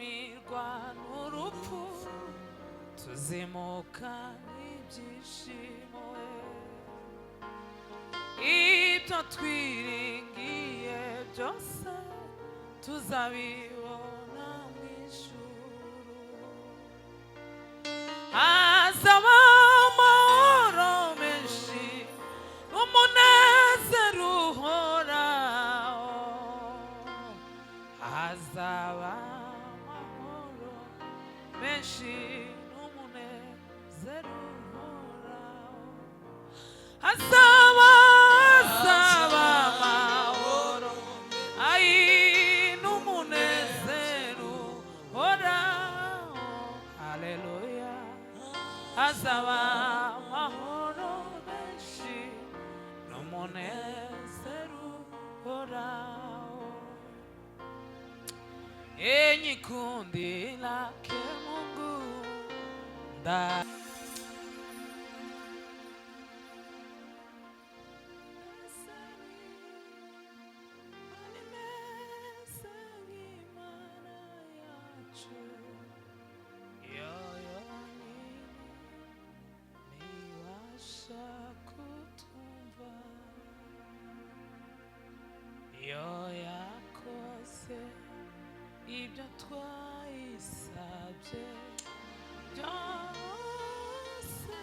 mirwano urupfu tuzimuka n'ibyishimo ibyo twiringiye byose tuzabibona mu ijuru hazaba amahoro menshi n'umunezero uhoraho hazaba amahoro menshi n'umunezero uhoraho hazaba amahoro n'umunezero uhoraho haleluya hazaba amahoro menshi n'umunezero uhoraho enyi kundi lake Mungu ibyo twayisabye byose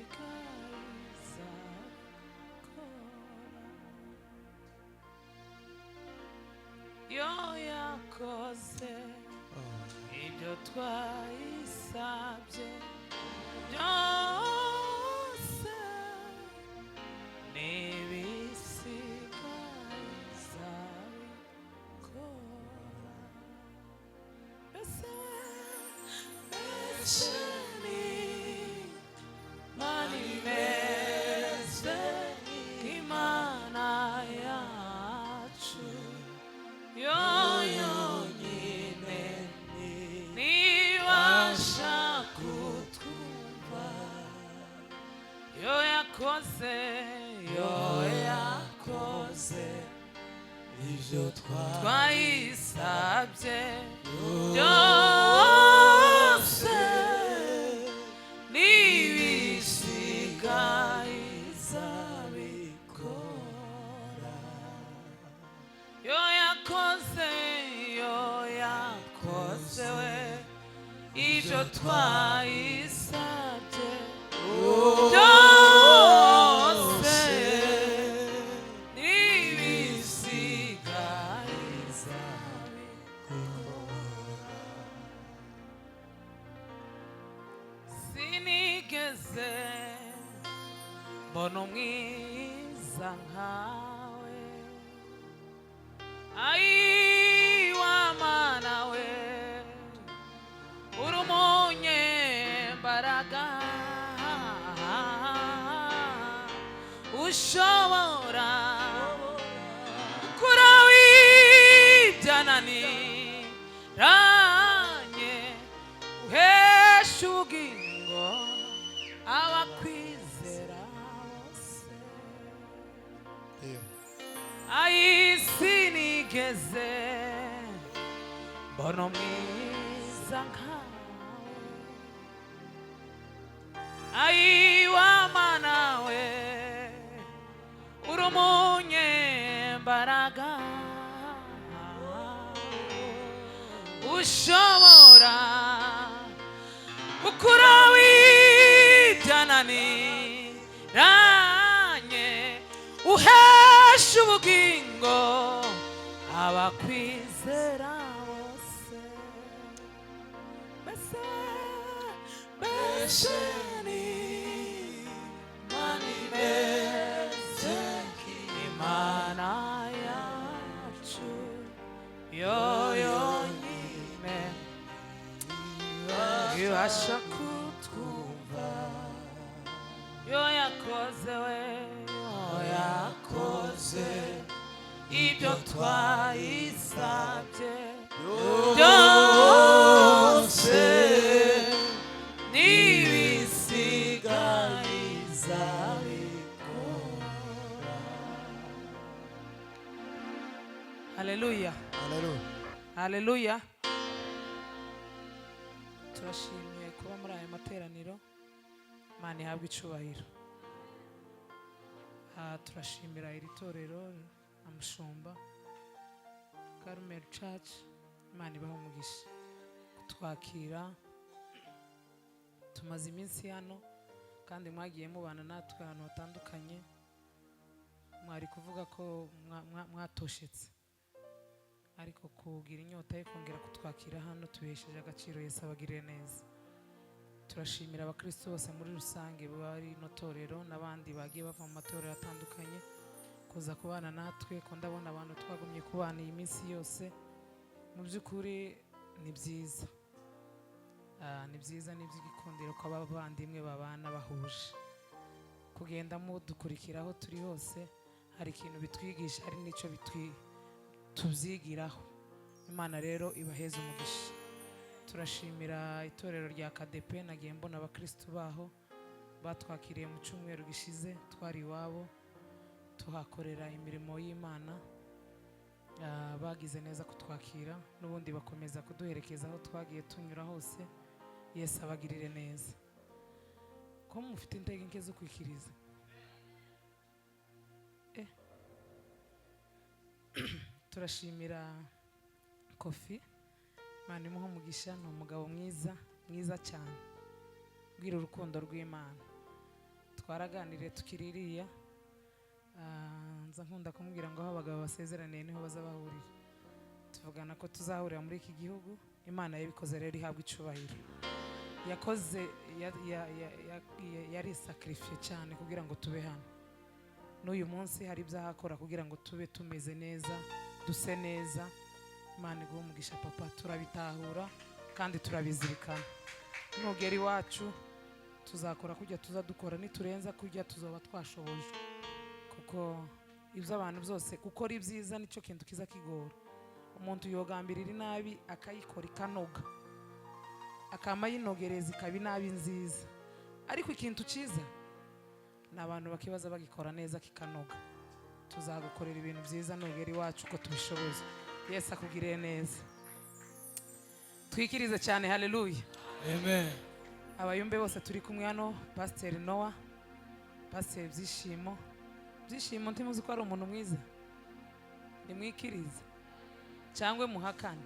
n'ibisigaza kora yo yakoze ibyo twayisabye byose ibyo twayisabye byose n'ibisigaza bikora yo yakoze we ibyo twayisabye mbona umwiza nkawe wamana we uri umunyembaraga ushobora gukora ibyananiranye uhesha ubugingo abakwizera sinigeze mbona umwiza nkawe wamana we uri umunyembaraga ushobora gukura ibyananiranye uhesha ubugingo abakwizera bose mbese ni mani meze imana yacu yo yonyine ibasha kutwumva yo yakoze we yakoze ibyo twayisabye byose n'ibisigaza bikora haleluya. Haleluya. Turashimye kuba muri aya materaniro. Imana ihabwe icubahiro. Turashimira iri torero amushumba Carmel Church. Imana ibahe umugisha kutwakira. Tumaze iminsi hano kandi mwagiye mubana natwe ahantu hatandukanye. Mwari kuvuga ko mwatoshetse, ariko kugira inyota yo kongera kutwakira hano tubesheje agaciro. Yesu abagirire neza. Turashimira abakristo bose muri rusange bari no torero n'abandi bagiye bava mu matorero atandukanye kuza kubana natwe. Ko ndabona abantu twagumye kubana iyi minsi yose. Mu by'ukuri ni byiza, ni byiza, ni iby'igikundiro ko abavandimwe babana bahuje. Kugenda mudukurikira aho turi hose hari ikintu bitwigisha, hari n'icyo tubyigiraho. Imana rero ibaheze umugisha. Turashimira itorero rya KDP. Nagiye mbona abakristo baho batwakiriye mu cyumweru gishize. Twari iwabo tuhakorera imirimo y'Imana. Bagize neza kutwakira, n'ubundi bakomeza kuduherekeza aho twagiye tunyura hose. Yesu abagirire neza. Ko mufite intege nke zo kwikiriza. Turashimira Kofi. Imana imuhe umugisha. Ni umugabo mwiza, mwiza cyane, bwira urukundo rw'Imana. Twaraganiriye tukiririya. Nza nkunda kumubwira ngo aho abagabo basezeraniye niho bazabahurira. Tuvugana ko tuzahurira muri iki gihugu. Imana yabikoze rero ihabwa icubahiro. Yakoze yari sacrifice cyane kugira ngo tube hano. N'uyu munsi hari ibyahakora kugira ngo tube tumeze neza, duse neza. Imana iguhe umugisha papa. Turabitahura kandi turabizirikana. Nugera iwacu tuzakora kujya tuzadukora, niturenza kujya tuzoba twashoboje. Kuko ibyo abantu byose gukora ibyiza nicyo kintu kiza kigora. Umuntu yogambirira inabi akayikora ikanoga, akama yinogereza ikaba inabi nziza. Ariko ikintu cyiza ni abantu bakibaza bagikora neza kikanoga. Tuzagukorera ibintu byiza nugera iwacu uko tubishoboza. Yesu akugirire neza. Twikirize cyane. Haleluya. Amen. Abayumbe bose turi kumwe hano. Pastor Noah, Pastor Byishimo. Byishimo ntimuzi ko ari umuntu mwiza? Nimwikirize cyangwe muhakane.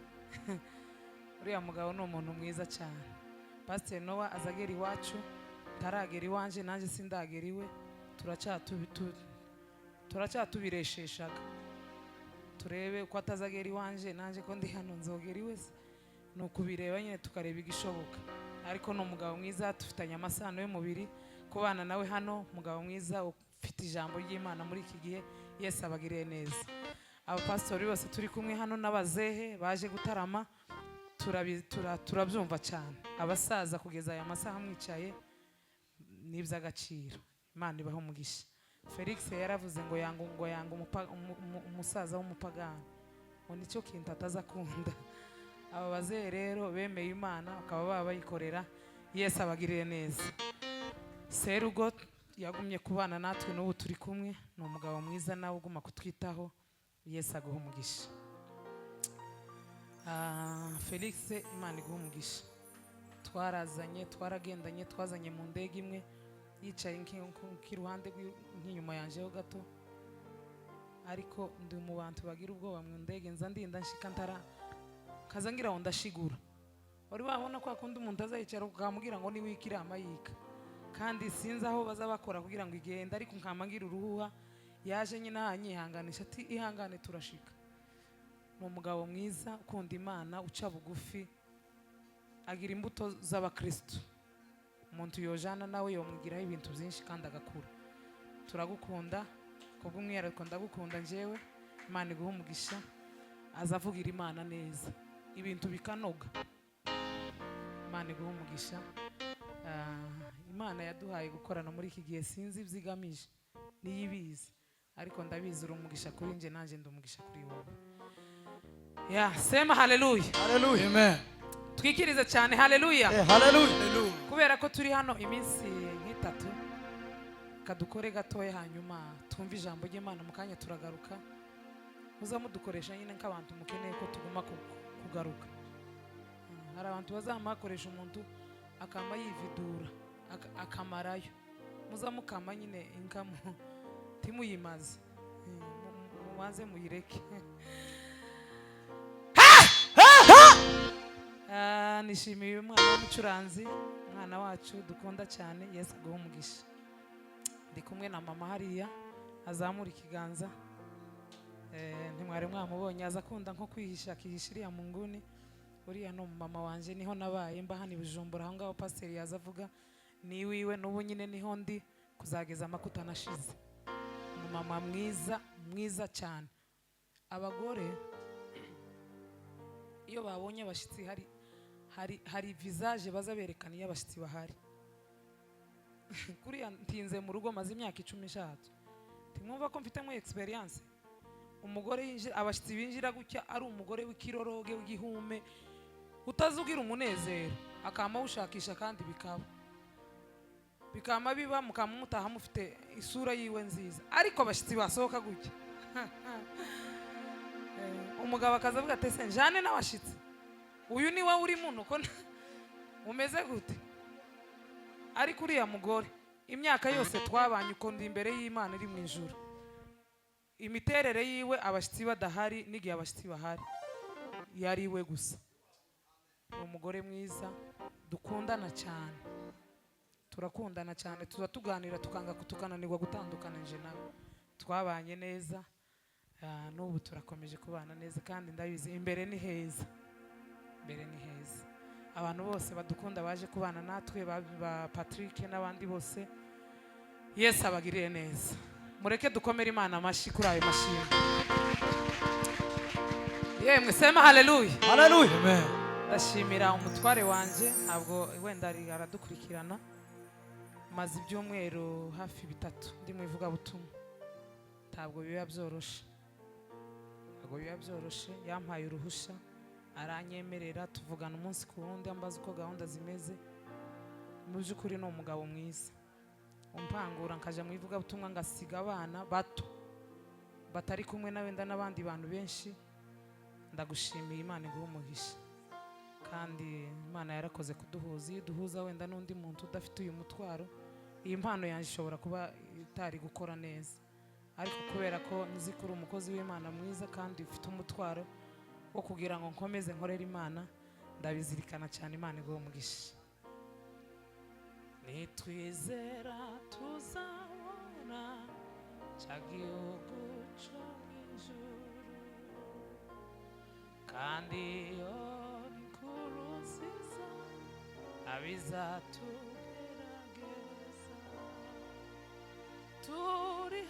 Uriya mugabo ni umuntu mwiza cyane. Pastor Noah azagera iwacu, taragera iwanje, nanjye sindagera iwe. Turacyatubiresheshaga turebe uko atazagera iwanje, nanjye ko ndi hano nzogera iwe. Ni ukubireba nyine tukareba igishoboka. Ariko ni umugabo mwiza, dufitanye amasano y'umubiri. Kubana nawe hano, umugabo mwiza ufite ijambo ry'Imana muri iki gihe. Yesu abagiriye neza. Abapastori bose turi kumwe hano n'abazehe baje gutarama turabyumva cyane. Abasaza kugeza aya masaha mwicaye ni iby'agaciro. Imana ibahe umugisha. Felix yaravuze ngo yanga umusaza w'umupagani, ngo nicyo kintu atazakunda. Aba bazehe rero bemeye Imana bakaba baba bayikorera. Yesu abagirire neza. Serugo yagumye kubana natwe n'ubu turi kumwe. Ni umugabo mwiza nawe uguma kutwitaho. Yesu aguhe umugisha. Felix, Imana iguhe umugisha. Twaragendanye, twazanye mu ndege imwe. Yicaye nk'iruhande nk'inyuma yanjeho gato. Ariko ndi mu bantu bagira ubwoba mu ndege. Nza ndinda nshika kaza ngira ngo ndashigura. Wari wabona ko akunda umuntu azayicara ukamubwira ngo niwikira amayika. Kandi sinzi aho bazabakora kugira ngo igende, ariko nkamangira uruhuha. Yaje nyine anyihanganisha ati ihangane turashika. Ni umugabo mwiza ukunda Imana, uca bugufi, agira imbuto z'abakristo. Umuntu yojana nawe yomwigiraho ibintu byinshi kandi agakura. Turagukunda kubw'umwihariko, ndagukunda njyewe. Imana iguhe umugisha. Azavugira Imana neza, ibintu bikanoga. Imana iguhe umugisha. Imana yaduhaye gukorana muri iki gihe, sinzi ibyigamije niyibizi, ariko ndabizi uri umugisha kuri nje, nanjye ndi umugisha kuri wowe. Sema haleluya. Haleluya. Amen. Twikirize cyane. Haleluya. Haleluya. Kubera ko turi hano iminsi nk'itatu, kadukore gatoya hanyuma twumve ijambo ry'Imana, mu kanya turagaruka. muza mudukoresha nyine nk'abantu mukeneye ko tuguma kugaruka. Hari abantu bazamakoresha umuntu akama yividura akamarayo, muza mukama nyine inkamu timuyimaze, mubanze muyireke. Nishimiye umwana w'umucuranzi, umwana wacu dukunda cyane. Yesu aguhe umugisha. Ndi kumwe na mama hariya, azamura ikiganza. Ntimwari mwamubonye, aza akunda nko kwihisha, akihisha iriya mu nguni. Uriya no mama wanje, niho nabaye mba hano i Bujumbura, aho ngaho pasiteri yaza avuga ni wiwe, n'ubu nyine niho ndi kuzageza amakuta nashize. Umumama mwiza mwiza cyane. Abagore iyo babonye abashitsi hari visage baza berekana iyo abashitsi bahari. Kuriya ntinze mu rugo maze imyaka 10 timwumva ko mfite mu experience. Umugore abashitsi binjira gutya ari umugore w'ikiroroge w'igihume, utazugira umunezero, akama ushakisha kandi bikama biba mukamutaha mufite isura yiwe nziza. Ariko abashitsi basohoka gutya umugabo akazavuga ati se njane n'abashitsi, uyu ni wowe uri muno ko umeze gute? Ariko uriya mugore imyaka yose twabanye uko ndi imbere y'Imana iri mu ijuru, imiterere yiwe abashitsi badahari n'igihe abashitsi bahari yari we gusa. Umugore mwiza dukundana cyane, turakundana cyane, tuza tuganira tukanga kutukananirwa gutandukana. nje nawe twabanye neza, n'ubu turakomeje kubana neza, kandi ndabizi imbere ni heza, imbere ni heza. Abantu bose badukunda baje kubana natwe, ba Patrick n'abandi bose, Yesu abagirire neza. Mureke dukomere Imana amashi kuri ayo mashimwe. Yemwe sema haleluya. Haleluya. Amen. Ndashimira umutware wanje, ntabwo wenda ari aradukurikirana, maze ibyumweru hafi 3 ndi mu ivuga butumwa. Ntabwo biba byoroshe, yampaye uruhusha, aranyemerera, tuvugana umunsi ku wundi, ambaza uko gahunda zimeze. Mu by'ukuri no umugabo mwiza, umpangura nkaja mu ivuga butumwa, ngasiga abana bato batari kumwe na wenda n'abandi bantu benshi. Ndagushimiye Imana iguhe umugisha, kandi Imana yarakoze kuduhuza. Iyo duhuza wenda n'undi muntu udafite uyu mutwaro, iyi mpano yanjye ishobora kuba itari gukora neza, ariko kubera ko nzi ko uri umukozi w'Imana mwiza kandi ufite umutwaro wo kugira ngo nkomeze nkorera Imana, ndabizirikana cyane. Imana iguhe umugisha. Nitwizera tuzabona cya gihugu cyo mw'ijuru, kandi iyo inkuru nziza abizatugerageza. Turi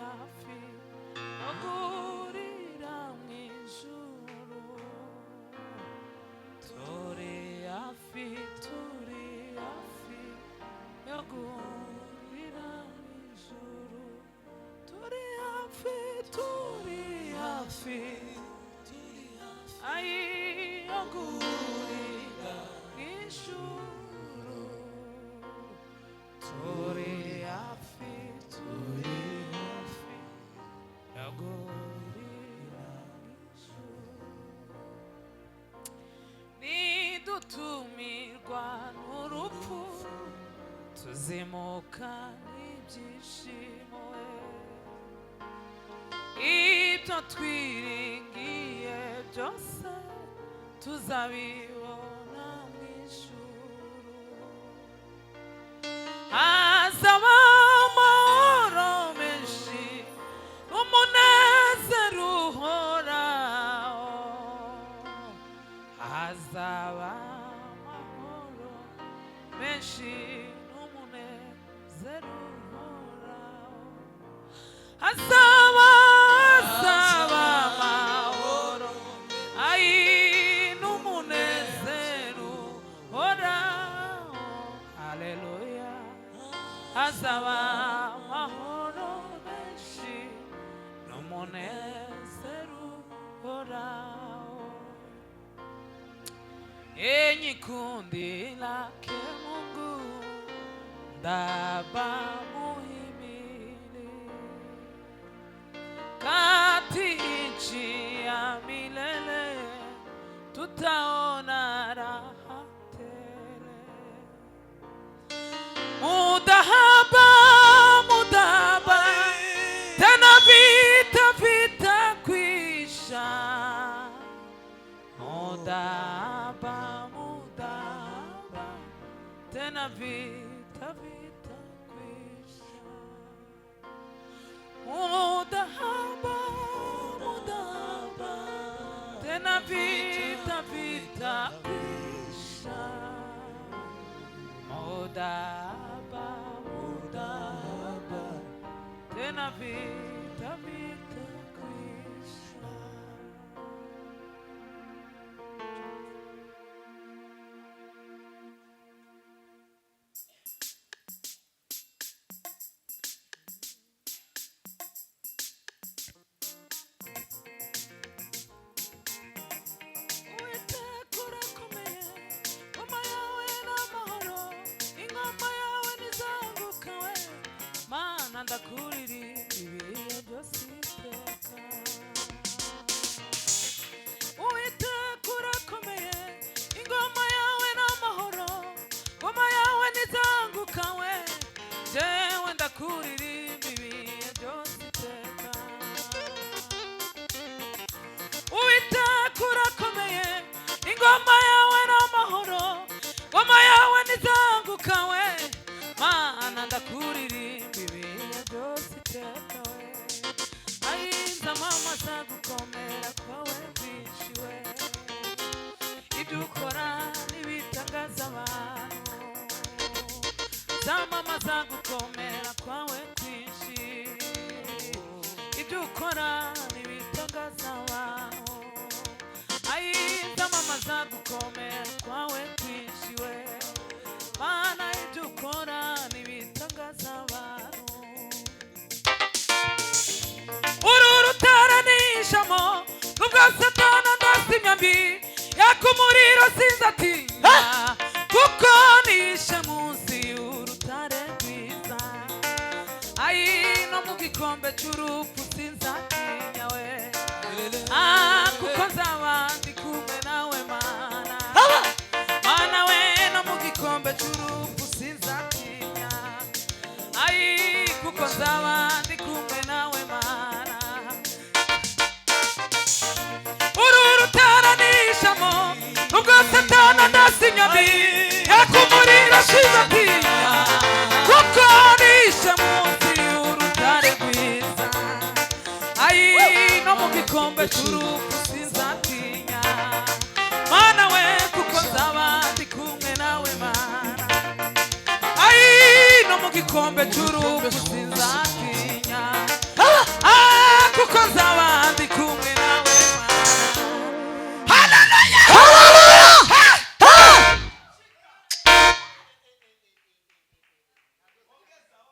hafi no guhurira mw'ijuru, turi hafi yo guhurira mw'ijuru, turi hafi ay yo guhurira mw'ijuru, turi hafi yo guhurira mw'ijuru. Nidutumirwa n'urupfu tuzimuka n'ibyishimo, ibyo twiringiye byose tuzabibona mw'ijuru. Hazaba amahoro menshi n'umunezero uhoraho, hazaba amahoro menshi n'umunezero uhoraho, hazaba amahoro ay n'umunezero uhoraho. Haleluya. Hazaba amahoro menshi n'umunezero uhoraho. Enyi kundi lake Mungu ndaba muhimili, utaona raha tele. Mudahaba, mudahaba, tena vita vitakwisha. Mudahaba, mudahaba, tena vita vitakwisha. Mudahaba, mudahaba, tena vita vitakwisha. Mudahaba, mudahaba, tena vita vitakwisha. Gukomera kwawe kwinshi, ibyo ukora n'ibitangaza abantu. Ndamamaza gukomera kwawe kwinshi we Mana, ibyo ukora n'ibitangaza abantu. Uru rutaranishamo nubwo Satani andasa imyambi yaka umuriro sinzatinya, kuko nishe munsi y'urutare rwiza. No mu gikombe cy'urupfu sinzatinya we, kuko nzaba ndi kumwe nawe Mana. Mana we, no mu gikombe cy'urupfu sinzatinya, kuko nzaba ndi kumwe nawe Mana. Uru rutaranishamo nubwo Satani andasa imyambi yaka umuriro sinzatinya, kuko nishe munsi y'urutare rwiza. No mu gikombe cy'urupfu sinzatinya, Mana we, kuko nzaba ndi kumwe nawe Mana. No mu gikombe cy'urupfu sinzatinya.